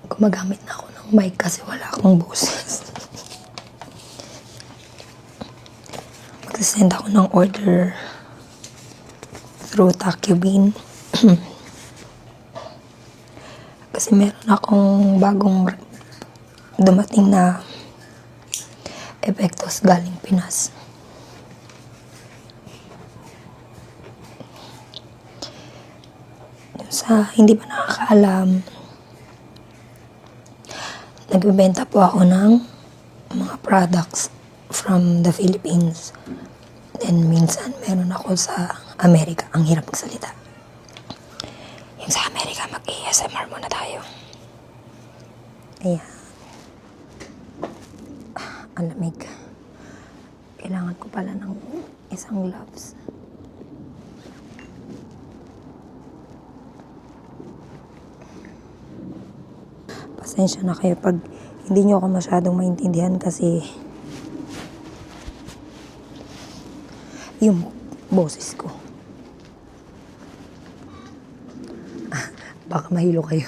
Gumagamit na ako ng mic kasi wala akong boses. Magsasend ako ng order through Takubin. Kasi meron akong bagong dumating na epektos galing Pinas. Sa hindi pa nakakaalam, nagbebenta po ako ng mga products from the Philippines. Then minsan meron ako sa Amerika. Ang hirap magsalita. Yung sa Amerika, mag-ASMR muna tayo. Ayan. Ang lamig. Kailangan ko pala ng isang gloves. Pasensya na kayo pag hindi nyo ako masyadong maintindihan kasi yung boses ko. Baka mahilo kayo.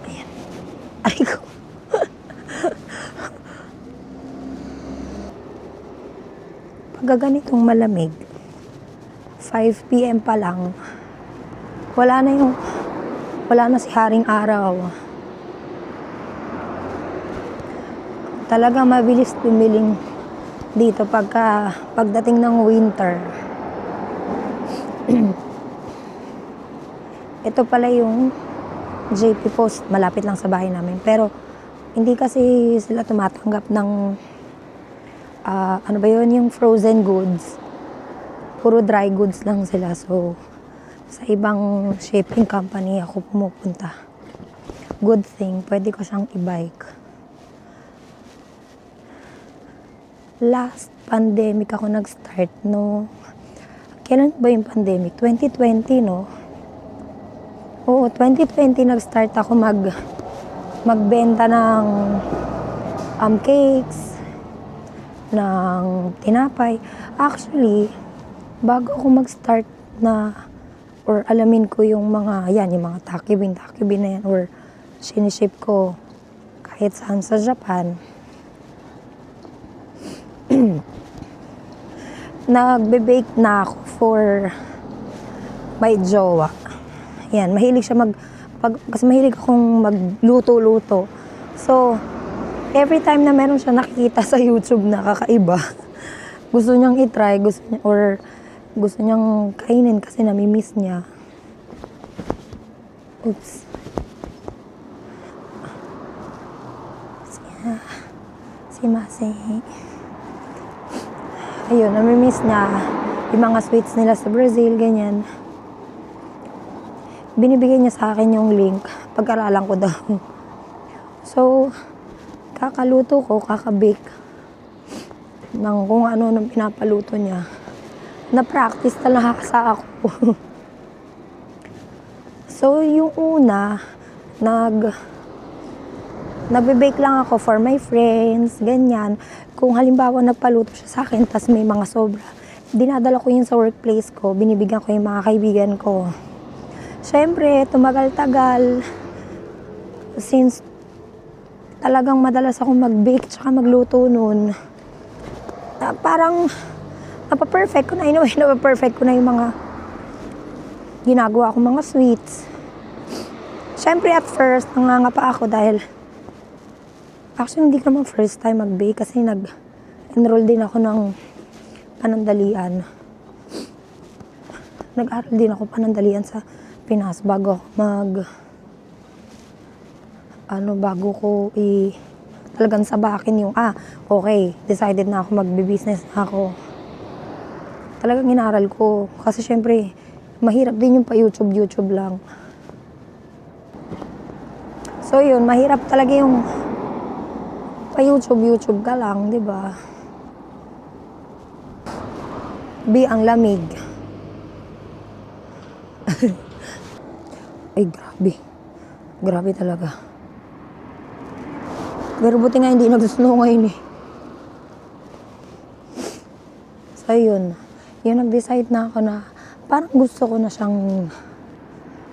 Ayan. Ay ko. Pagka ganitong malamig, 5 PM pa lang, wala na si haring araw. Talaga mabilis tumiling dito pagdating ng winter. Ito pala yung JP Post, malapit lang sa bahay namin. Pero hindi kasi sila tumatanggap ng ano ba yun, yung frozen goods. Puro dry goods lang sila. So, sa ibang shipping company ako pumupunta. Good thing, pwede ko siyang i-bike. Last pandemic ako nag-start, no? Kailan ba yung pandemic? 2020, no? Oo, 2020 nag-start ako magbenta ng cakes, ng tinapay. Actually, bago ako mag-start na or alamin ko yung mga Takubin na yan or siniship ko kahit saan sa Japan, nagbe-bake na ako for my jowa. Yan, mahilig siya kasi mahilig akong magluto-luto. So, every time na meron siya nakikita sa YouTube na kakaiba, gusto niyang i-try, gusto niyang kainin kasi nami-miss niya. Oops. Si Masi. Ayun, nami-miss niya yung mga sweets nila sa Brazil, ganyan. Binibigay niya sa akin yung link. Pag-aralan ko daw. So, kakaluto ko, kakabake ng kung ano nang pinapaluto niya. Na-practice talaga sa ako. So, yung una, nagbe-bake lang ako for my friends, ganyan. Kung halimbawa nagpaluto siya sa akin, tas may mga sobra, dinadala ko yun sa workplace ko, binibigyan ko yung mga kaibigan ko. Siyempre, tumagal-tagal, since talagang madalas akong mag-bake tsaka magluto noon. Parang napaperfect ko na. Anyway, napaperfect ko na yung mga ginagawa akong mga sweets. Siyempre at first, nangangapa ako dahil actually hindi ko naman first time mag-bake kasi nag-enroll din ako ng panandalian. Nag-aral din ako panandalian sa Pinas bago bago ko talagang sabakin yung, okay, decided na ako, magbe-business na ako. Talagang inaral ko. Kasi syempre, mahirap din yung pa-YouTube lang. So yun, mahirap talaga yung pa-YouTube ka lang, di ba? Ang lamig. Ay, grabe. Grabe talaga. Pero buti nga hindi nag-snow ngayon eh. So yun, nag-decide na ako na parang gusto ko na siyang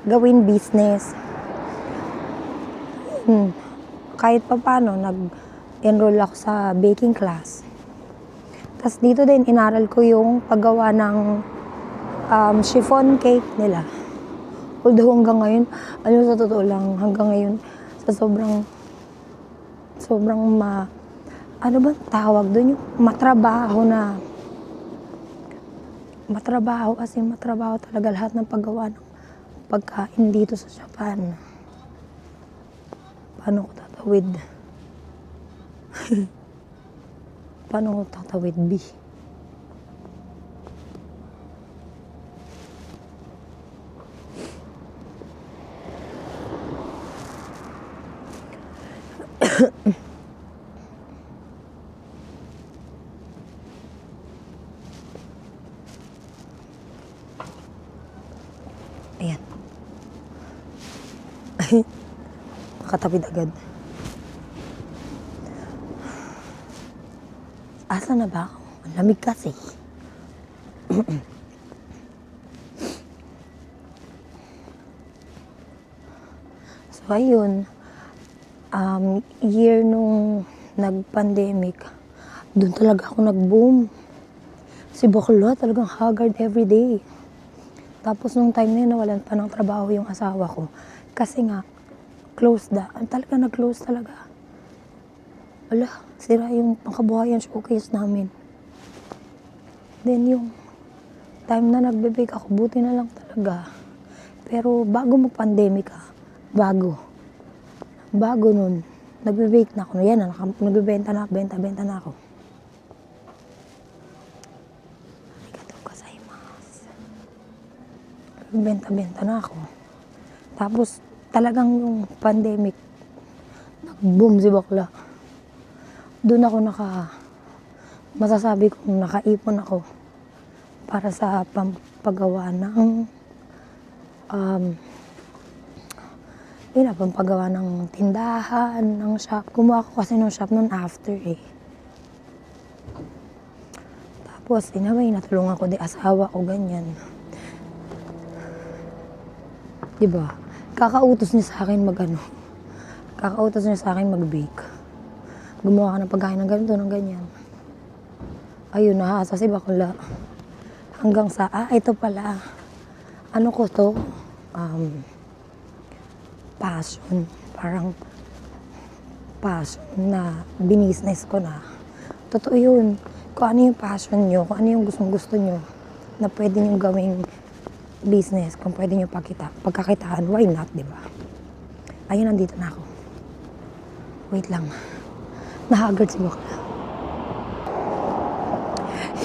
gawin business. Kahit pa paano, nag-enroll ako sa baking class. Tapos dito din, inaral ko yung paggawa ng chiffon cake nila. Although hanggang ngayon, sa totoo lang, hanggang ngayon, sa sobrang ano ba tawag doon? Yung matrabaho talaga lahat ng paggawa ng pagkain dito sa Japan. Paano ko tatawid? Paano ko tatawid, B? Ayan. Nakatawid agad. Asa na ba ako? Ang lamig kasi. So, ayun. Year nung nag-pandemic, doon talaga ako nag-boom. Si bakla talagang haggard everyday. Tapos nung time na yun, nawalan pa ng trabaho yung asawa ko. Kasi nga, talaga nag-close talaga. Wala, sira yung pangkabuhayan showcase namin. Then yung time na nagbe-bake ako, buti na lang talaga. Pero bago mag-pandemic bago nun, nagbe-bake na ako. Yan na, nagbebenta na ako. Arigatou gozaimasu. Nagbenta na ako. Tapos talagang yung pandemic, nag-boom si bakla. Doon ako masasabi kong nakaipon ako para sa pampagawa ng pampagawa ng tindahan, ng shop. Gumawa ko kasi ng shop noon after eh. Tapos, natulungan ko di asawa ko, ganyan. Diba? Kakautos niya sa akin mag-bake. Gumawa ka ng pagkain ng ganito, ng ganyan. Ayun, nahaasa si bakla. Hanggang sa, ito pala. Ano ko to? Passion. Parang passion na binisnes ko na. Totoo yun. Kung ano yung passion nyo, kung ano yung gustong-gusto nyo na pwede nyo gawing business, kung pwede nyo pagkakitaan, why not, di ba? Ayun, nandito na ako. Wait lang. Nahaggard si bakla.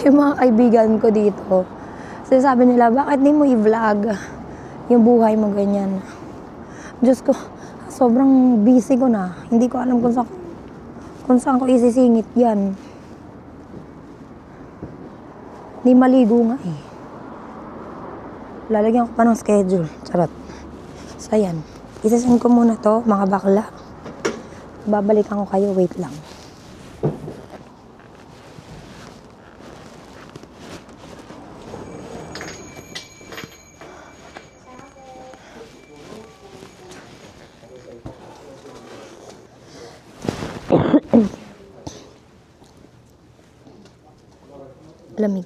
Yung mga kaibigan ko dito, sinasabi nila, bakit di mo i-vlog yung buhay mo ganyan? Diyos ko, sobrang busy ko na. Hindi ko alam kung saan ko isisingit yan. Hindi maligo nga eh. Lalagyan ko pa ng schedule. Charot. So, ayan. Isasend ko muna to, mga bakla. Babalikan ko kayo. Wait lang. Lamig.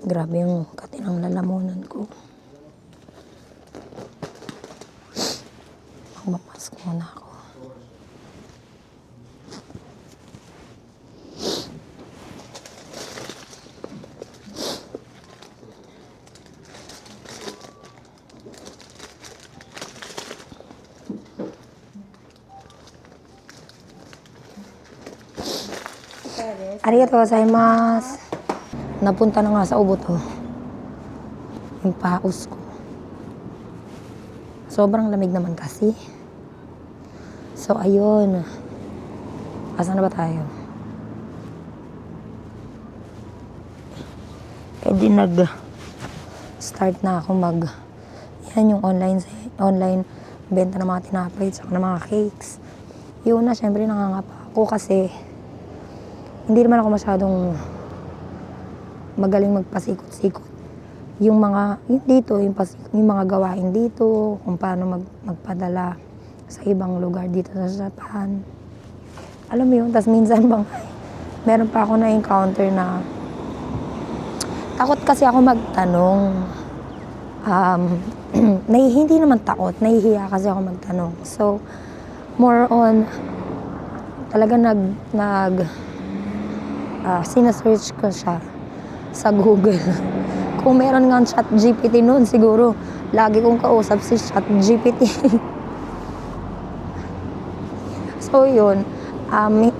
Grabe yung katinang lalamunan ko. Magmamask muna ako. Arigatou gozaimasu. Napunta na nga sa ubo to. Yung paus ko. Sobrang lamig naman kasi. So, ayun. Asan na ba tayo? Eh di nag-start na ako yan yung online benta ng mga tinapay at ng mga cakes. Yun na, syempre nangangapa ako kasi hindi naman ako masyadong magaling magpasikot-sikot. Yung mga, yung mga gawain dito, kung paano magpadala sa ibang lugar dito sa Japan. Alam mo yun, tas minsan meron pa ako na-encounter na takot kasi ako magtanong. Hindi naman takot, nahihiya kasi ako magtanong. So, more on, talaga sinesearch ko siya sa Google. Kung meron nga ChatGPT noon, siguro, lagi kong kausap si ChatGPT. So, yun,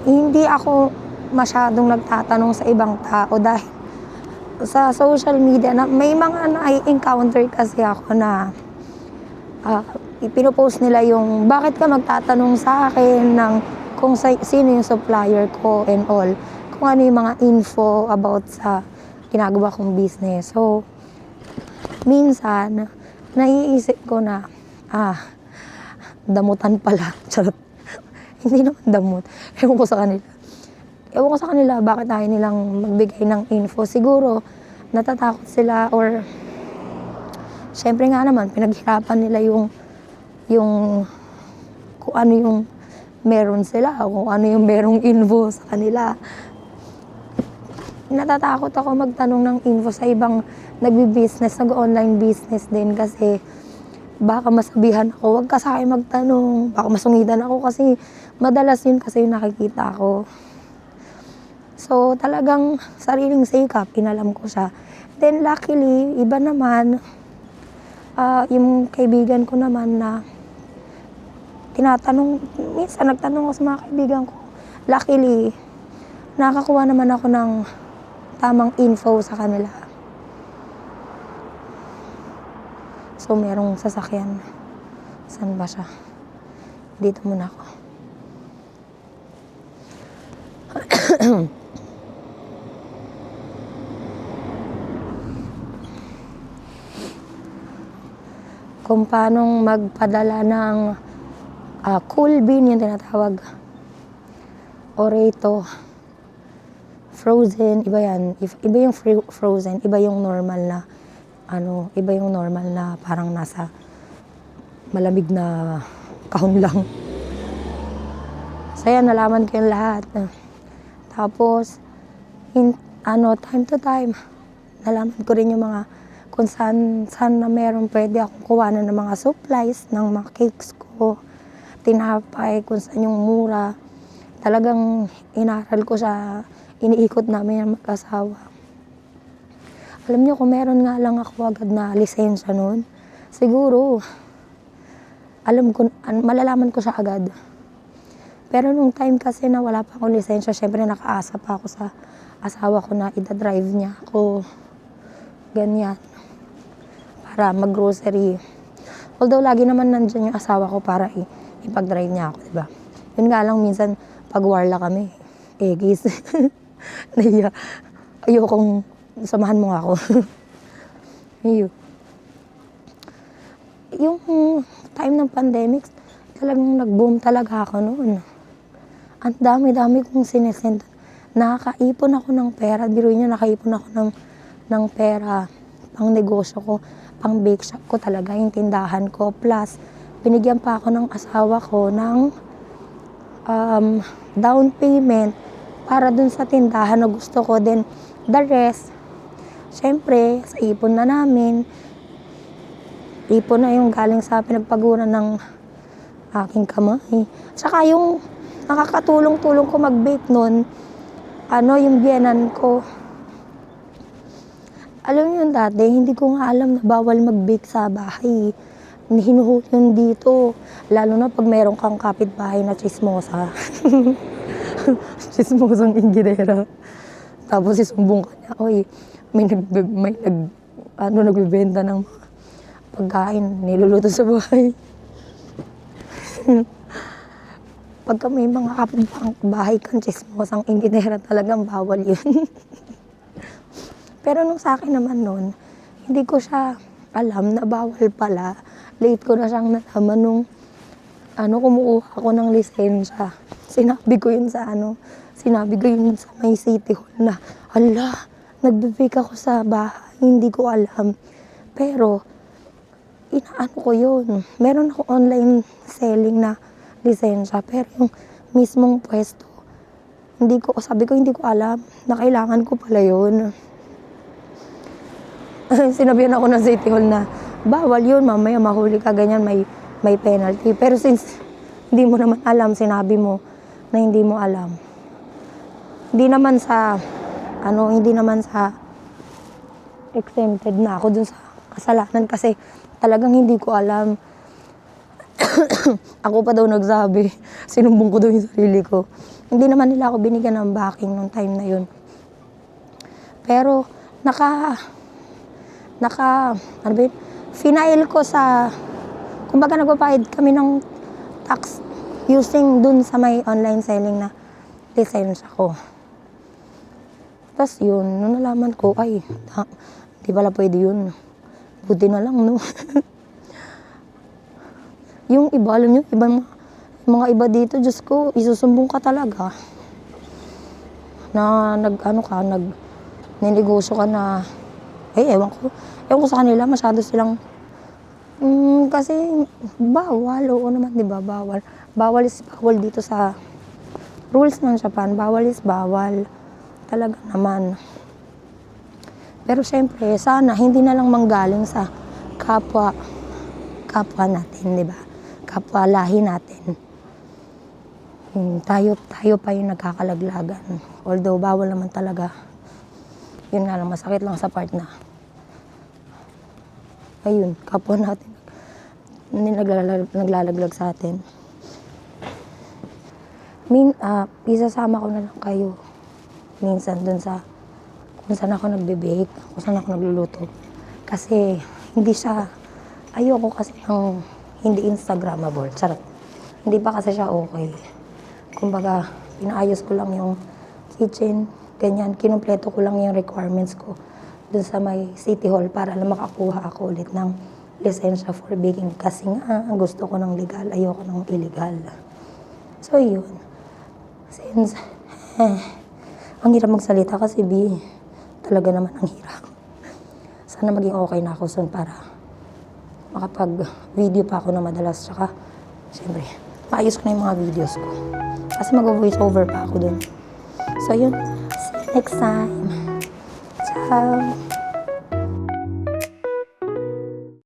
hindi ako masyadong nagtatanong sa ibang tao dahil sa social media, may mga na-encounter kasi ako na ipinopost nila yung bakit ka magtatanong sa akin ng kung sino yung supplier ko and all, kung ano yung mga info about sa ginagawa kong business. So, minsan, naiisip ko na, damutan pala. Charot. Hindi naman damot. Ewan ko sa kanila bakit ayaw nilang magbigay ng info. Siguro, natatakot sila or syempre nga naman, pinaghirapan nila yung kung ano yung meron sila o kung ano yung merong info sa kanila. Natatakot ako magtanong ng info sa ibang nag-business, nag-online business din kasi baka masabihan ako, wag ka sa akin magtanong, baka masungitan ako kasi madalas yun kasi yung nakikita ko. So talagang sariling sikap, inalam ko siya. Then luckily, iba naman, yung kaibigan ko naman na tinatanong, minsan nagtanong ako sa mga kaibigan ko. Luckily, nakakuha naman ako ng tamang info sa kanila. So, merong sasakyan. Saan ba siya? Dito muna ako. Kung paanong magpadala ng cool bean, yung tinatawag. Oreo. Frozen, iba yan. Iba yung frozen, iba yung normal na iba yung normal na parang nasa malamig na kahon lang. So yan, nalaman ko yung lahat. Tapos, time to time, nalaman ko rin yung mga kung saan na meron pwede akong kuhanan ng mga supplies, ng mga cakes ko, tinapay, kung saan yung mura. Talagang inaral ko siya, iniikot namin yung mag-asawa. Alam niyo, kung meron nga lang ako agad na lisensya noon, siguro, malalaman ko siya agad. Pero nung time kasi na wala pa akong lisensya, syempre nakaasa pa ako sa asawa ko na ida-drive niya ako. Ganyan. Para mag-grocery. Although lagi naman nandyan yung asawa ko para ipag-drive niya ako, diba? Yun nga lang, minsan pag warla kami, egis. Nahiya. Ayokong samahan mo nga ako. Yung time ng pandemic, talagang nag-boom talaga ako noon. Ang dami-dami kong sinesend. Nakakaipon ako ng pera. Biruin niyo, nakaipon ako ng pera. Pang negosyo ko, pang bake shop ko talaga, yung tindahan ko. Plus, binigyan pa ako ng asawa ko ng down payment para dun sa tindahan na gusto ko. Then, the rest, syempre, sa ipon na namin. Ipon na yung galing sa pinagpaguran ng aking kamay. Tsaka yung nakakatulong-tulong ko mag-bake nun, yung biyenan ko. Alam niyo yun dati, hindi ko nga alam na bawal mag-bake sa bahay. Hinuhuli yun dito. Lalo na pag meron kang kapitbahay na chismosa. Chismosang ingginera. Tapos isumbong ka niya, oy, nagbibenta ng pagkain, niluluto sa bahay. Pagka may mga kapitbahay kang chismosang ingginera, talagang bawal yun. Pero nung sa akin naman nun, hindi ko siya alam na bawal pala. Late ko na siyang nalaman nung kumukuha ako ng lisensya. Sinabi ko yun sa may City Hall na, ala, nagbe-bake ako sa bahay, hindi ko alam. Pero, inaano ko yun. Meron ako online selling na lisensya, pero yung mismong pwesto, sabi ko hindi ko alam na kailangan ko pala yun. Sinabihan ako ng City Hall na, bawal yun, mamaya mahuli ka, ganyan, may penalty. Pero since hindi mo naman alam, sinabi mo na hindi mo alam. Hindi naman sa exempted na ako dun sa kasalanan kasi talagang hindi ko alam. Ako pa daw nagsabi, sinumbong ko daw yung sarili ko. Hindi naman nila ako binigyan ng backing nung time na yun. Pero, final ko sa, kumbaga nagpapahid kami ng tax using dun sa may online selling na lisensya ko. Tapos yun, nung nalaman ko, di pala pwede yun. Buti na lang, no? Yung iba, alam nyo, mga iba dito, Diyos ko, isusumbong ka talaga. Na ninegosyo ka na, ewan ko sa kanila, masyado silang, kasi bawal, oo naman, di ba, bawal. Bawal is bawal dito sa rules ng Japan, bawal is bawal. Talaga naman. Pero syempre, sana hindi na lang manggaling sa kapwa natin, di ba? Kapwa lahi natin. Tayo pa yung nagkakalaglagan. Although bawal naman talaga. Yun nga lang, masakit lang sa part na ayun, kapwa natin naglalaglag sa atin. Isasama ko na lang kayo minsan dun sa kung saan ako nagbe-bake, kung saan ako nagluluto. Kasi ayoko kasi ng hindi Instagrammable. Charot. Hindi pa kasi siya okay. Kumbaga, pinaayos ko lang yung kitchen, ganyan. Kinumpleto ko lang yung requirements ko dun sa may City Hall para lang makakuha ako ulit ng lisensya for baking. Kasi nga, gusto ko ng legal, ayoko ng illegal. So, yun. Since, ang hirap magsalita kasi, talaga naman ang hirap. Sana maging okay na ako soon para makapag-video pa ako na madalas. Tsaka, siyempre, maayos ko na yung mga videos ko. Kasi mag-voice over pa ako dun. So, yun. See you next time. Ciao!